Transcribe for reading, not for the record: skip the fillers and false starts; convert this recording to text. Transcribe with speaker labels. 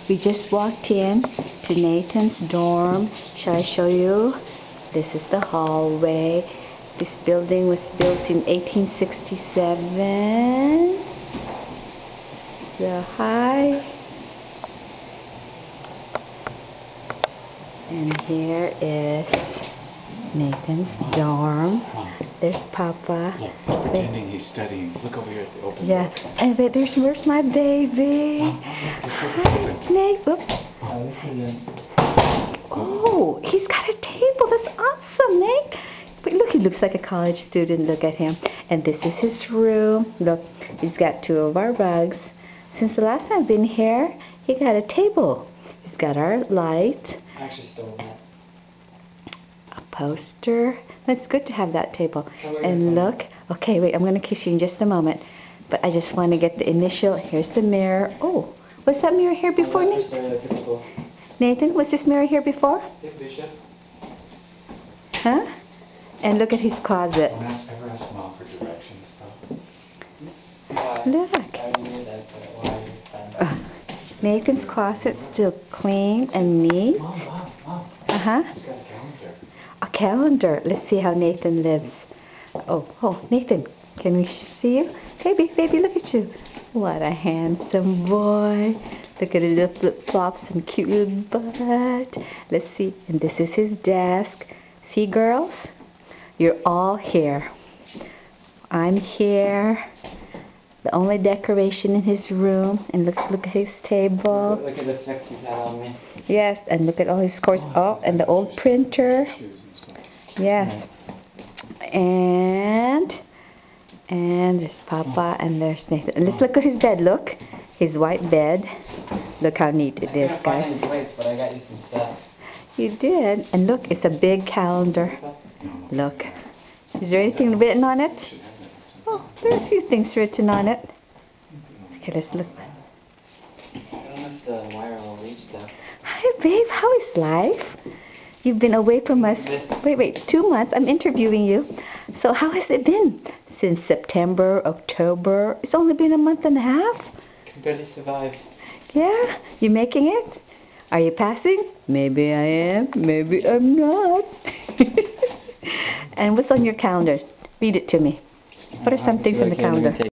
Speaker 1: We just walked in to Nathan's dorm. Shall I show you? This is the hallway. This building was built in 1867. So hi. And here is Nathan's dorm. There's Papa.
Speaker 2: Look, pretending he's studying. Look over here at the open
Speaker 1: door. And where's my baby? Hi, Nate. Oops. Oh, he's got a table. That's awesome, Nate. But look, he looks like a college student. Look at him. And this is his room. Look, he's got 2 of our rugs. Since the last time I've been here, he got a table. He's got our light.
Speaker 3: I actually stole that.
Speaker 1: A poster. It's good to have that table. And look, okay, wait, I'm going to kiss you in just a moment. But I just want to get the initial. Here's the mirror. Oh, was that mirror here before, Nathan? Nathan, was this mirror here before?
Speaker 3: Bishop.
Speaker 1: Huh? And look at his closet.
Speaker 2: Don't ever ask Mom for directions, though.
Speaker 1: Look.
Speaker 3: I knew that, but why
Speaker 1: Nathan's closet's still clean and neat.
Speaker 2: Mom.
Speaker 1: Uh-huh.
Speaker 2: He's got a calendar.
Speaker 1: A calendar. Let's see how Nathan lives. Oh, Nathan, can we see you? Baby, look at you. What a handsome boy. Look at his little flip-flops and cute little butt. Let's see. And this is his desk. See, girls? You're all here. I'm here. The only decoration in his room. And look at his table.
Speaker 3: Look at the effect he's had on me.
Speaker 1: Yes, and look at all his scores. Oh, and the old printer. Yes. And there's Papa and there's Nathan. And let's look at his bed. Look. His white bed. Look how neat it is,
Speaker 3: I couldn't find
Speaker 1: guys.
Speaker 3: any plates, but I got you some stuff.
Speaker 1: You did. And look, it's a big calendar. Look. Is there anything written on it? Oh, there are a few things written on it. Okay, let's look.
Speaker 3: I don't know if the wire will reach though.
Speaker 1: Hi, babe. How is life? You've been away from us. Wait. 2 months. I'm interviewing you. So how has it been? Since September, October. It's only been a month and a half.
Speaker 3: Can barely survive.
Speaker 1: Yeah? You making it? Are you passing? Maybe I am. Maybe I'm not. And what's on your calendar? Read it to me. What are some things on the calendar?